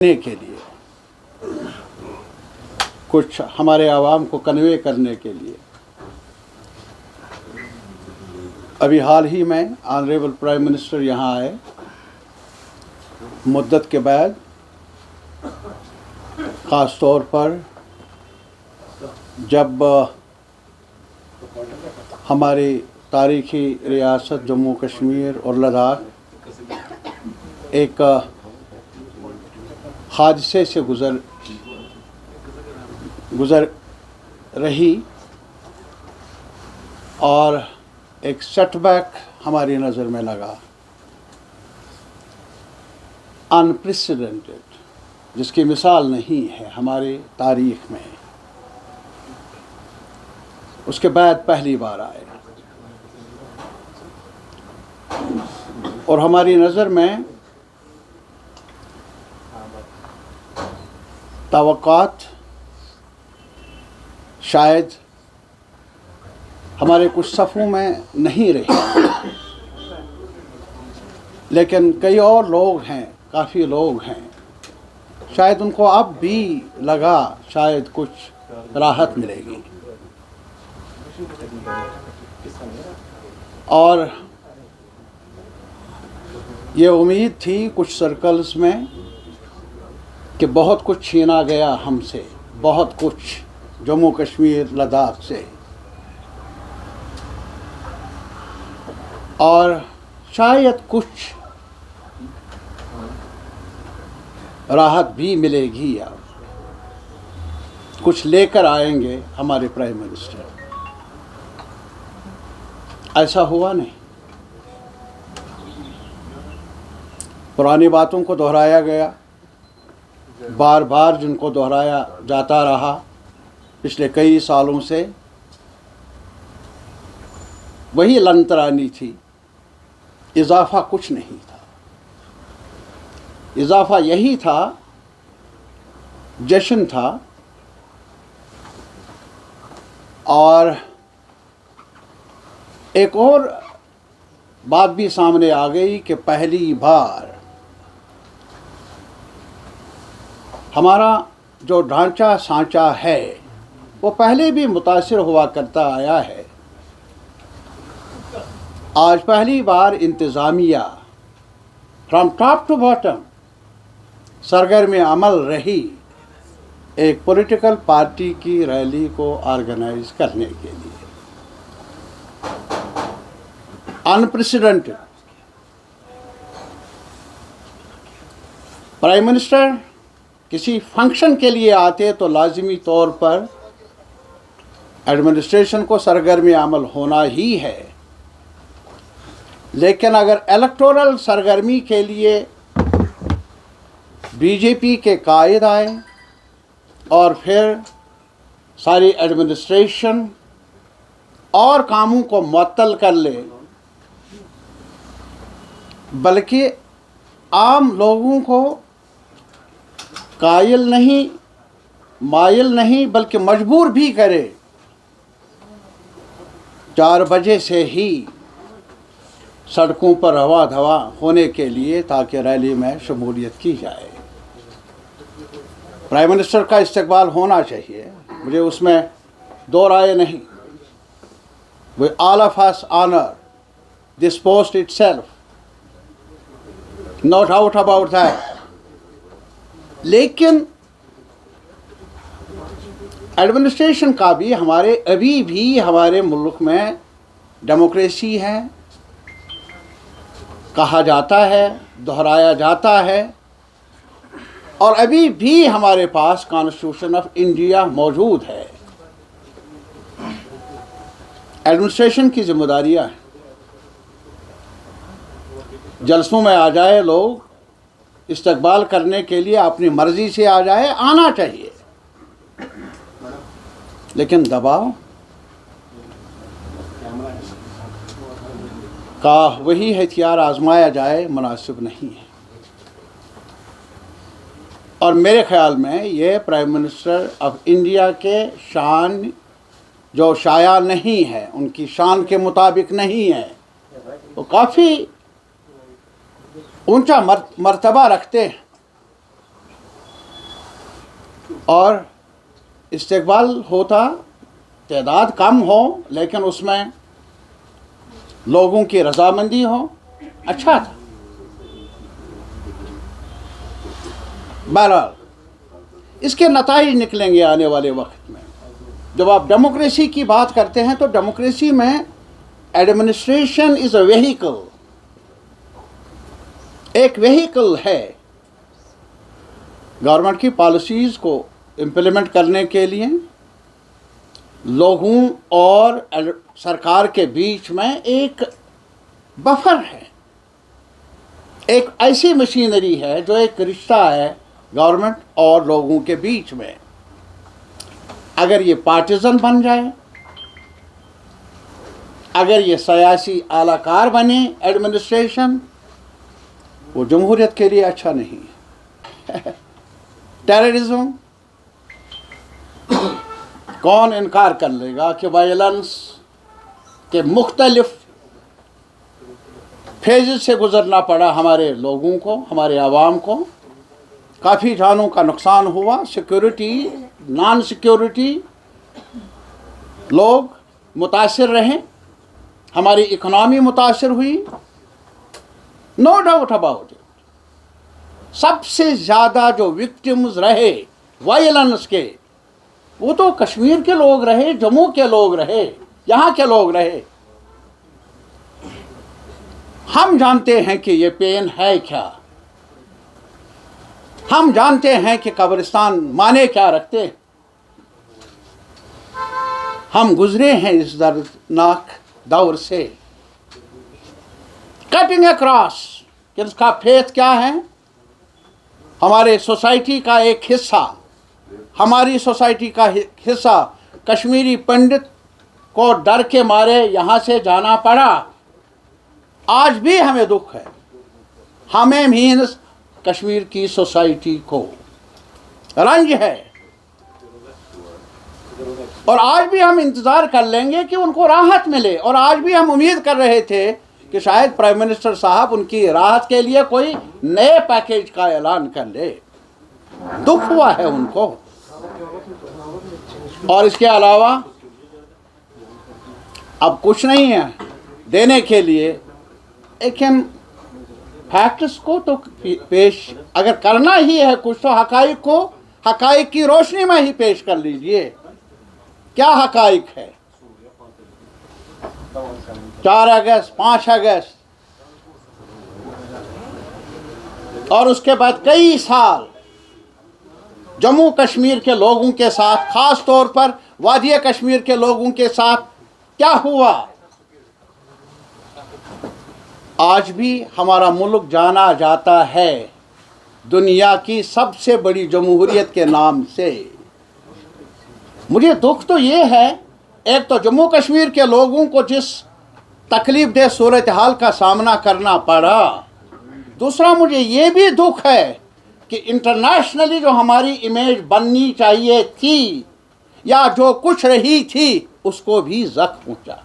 के लिए, कुछ हमारे आवाम को कन्वे करने के लिए अभी हाल ही में ऑनरेबल प्राइम मिनिस्टर यहाँ आए मुद्दत के बाद। ख़ास तौर पर जब हमारी तारीख़ी रियासत जम्मू कश्मीर और लद्दाख एक हादसे से गुज़र रही और एक सेटबैक हमारी नज़र में लगा, अनप्रेसिडेंटेड, जिसकी मिसाल नहीं है हमारी तारीख़ में। उसके बाद पहली बार आए और हमारी नज़र में तवक्कात शायद हमारे कुछ सफ़ों में नहीं रही, लेकिन कई और लोग हैं, काफ़ी लोग हैं, शायद उनको अब भी लगा शायद कुछ राहत मिलेगी। और ये उम्मीद थी कुछ सर्कल्स में कि बहुत कुछ छीना गया हमसे, बहुत कुछ जम्मू कश्मीर लद्दाख से, और शायद कुछ राहत भी मिलेगी या कुछ लेकर आएंगे हमारे प्राइम मिनिस्टर। ऐसा हुआ नहीं। पुरानी बातों को दोहराया गया, बार बार जिनको दोहराया जाता रहा पिछले कई सालों से, वही लंतरानी थी। इजाफा कुछ नहीं था, इजाफा यही था, जश्न था। और एक और बात भी सामने आ गई कि पहली बार हमारा जो ढांचा सांचा है वो पहले भी मुतासिर हुआ करता आया है। आज पहली बार इंतज़ामिया फ्रॉम टॉप टू बॉटम सरगर्म अमल रही एक पॉलिटिकल पार्टी की रैली को ऑर्गेनाइज करने के लिए। अनप्रेसिडेंटेड। प्राइम मिनिस्टर किसी फंक्शन के लिए आते तो लाजिमी तौर पर एडमिनिस्ट्रेशन को सरगर्म अमल होना ही है, लेकिन अगर इलेक्टोरल सरगर्मी के लिए बीजेपी के कायद आए और फिर सारी एडमिनिस्ट्रेशन और कामों को मुअत्तल कर ले, बल्कि आम लोगों को कायल नहीं, मायल नहीं, बल्कि मजबूर भी करे 4 बजे से ही सड़कों पर हवा धवा होने के लिए, ताकि रैली में शमूलियत की जाए। प्राइम मिनिस्टर का इस्तकबाल होना चाहिए, मुझे उसमें दो राय नहीं। We all of us honor this post itself, no doubt about that. लेकिन एडमिनिस्ट्रेशन का भी अभी भी हमारे मुल्क में डेमोक्रेसी है, कहा जाता है, दोहराया जाता है, और अभी भी हमारे पास कॉन्स्टिट्यूशन ऑफ इंडिया मौजूद है। एडमिनिस्ट्रेशन की जिम्मेदारियां हैं। जलसों में आ जाए लोग, इस्तकबाल करने के लिए अपनी मर्जी से आ जाए, आना चाहिए, लेकिन दबाव का वही हथियार आजमाया जाए मुनासिब नहीं है। और मेरे ख्याल में ये प्राइम मिनिस्टर ऑफ इंडिया के शान जो शाया नहीं है, उनकी शान के मुताबिक नहीं है, वो काफ़ी ऊंचा मर्तबा रखते हैं। اور استقبال ہوتا، تعداد کم ہو لیکن اس میں لوگوں کی رضامندی ہو، اچھا تھا۔ بہرحال اس کے نتائج نکلیں گے آنے والے وقت میں۔ جب آپ ڈیموکریسی کی بات کرتے ہیں تو ڈیموکریسی میں ایڈمنسٹریشن از اے ویہیکل، ایک ویہیکل ہے گورنمنٹ کی پالیسیز کو امپلیمنٹ کرنے کے لیے۔ لوگوں اور سرکار کے بیچ میں ایک بفر ہے، ایک ایسی مشینری ہے جو ایک رشتہ ہے گورنمنٹ اور لوگوں کے بیچ میں۔ اگر یہ پارٹیزن بن جائے، اگر یہ سیاسی اعلی کار بنے ایڈمنسٹریشن، وہ جمہوریت کے لیے اچھا نہیں ہے۔ ٹیررزم، کون انکار کر لے گا کہ وائلنس کے مختلف فیزز سے گزرنا پڑا ہمارے لوگوں کو، ہمارے عوام کو۔ کافی جانوں کا نقصان ہوا، سیکیورٹی، نان سیکیورٹی، لوگ متاثر رہے، ہماری اکنامی متاثر ہوئی، نو ڈاؤٹ اباؤٹ اٹ۔ سب سے زیادہ جو وکٹمز رہے وائلنس کے، وہ تو کشمیر کے لوگ رہے، جموں کے لوگ رہے، یہاں کے لوگ رہے۔ ہم جانتے ہیں کہ یہ پین ہے کیا، ہم جانتے ہیں کہ قبرستان معنی کیا رکھتے ہیں۔ ہم گزرے ہیں اس دردناک دور سے، کٹنگ اکراس، کہ اس کا فیت کیا ہے؟ ہمارے سوسائٹی کا ایک حصہ، ہماری سوسائٹی کا حصہ کشمیری پنڈت کو ڈر کے مارے یہاں سے جانا پڑا۔ آج بھی ہمیں دکھ ہے، ہمیں مینس کشمیر کی سوسائٹی کو رنج ہے، اور آج بھی ہم انتظار کر لیں گے کہ ان کو راحت ملے۔ اور آج بھی ہم امید کر رہے تھے کہ شاید پرائم منسٹر صاحب ان کی راحت کے لیے کوئی نئے پیکیج کا اعلان کر لے۔ دکھ ہوا ہے ان کو۔ اور اس کے علاوہ اب کچھ نہیں ہے دینے کے لیے، لیکن فیکٹس کو تو پیش اگر کرنا ہی ہے کچھ، تو حقائق کو حقائق کی روشنی میں ہی پیش کر لیجئے۔ کیا حقائق ہے؟ 4 اگست، 5 اگست اور اس کے بعد کئی سال جموں کشمیر کے لوگوں کے ساتھ، خاص طور پر وادی کشمیر کے لوگوں کے ساتھ کیا ہوا؟ آج بھی ہمارا ملک جانا جاتا ہے دنیا کی سب سے بڑی جمہوریت کے نام سے۔ مجھے دکھ تو یہ ہے، ایک تو جموں کشمیر کے لوگوں کو جس تکلیف دہ صورتحال کا سامنا کرنا پڑا، دوسرا مجھے یہ بھی دکھ ہے کہ انٹرنیشنلی جو ہماری امیج بننی چاہیے تھی یا جو کچھ رہی تھی، اس کو بھی زخم پہنچا۔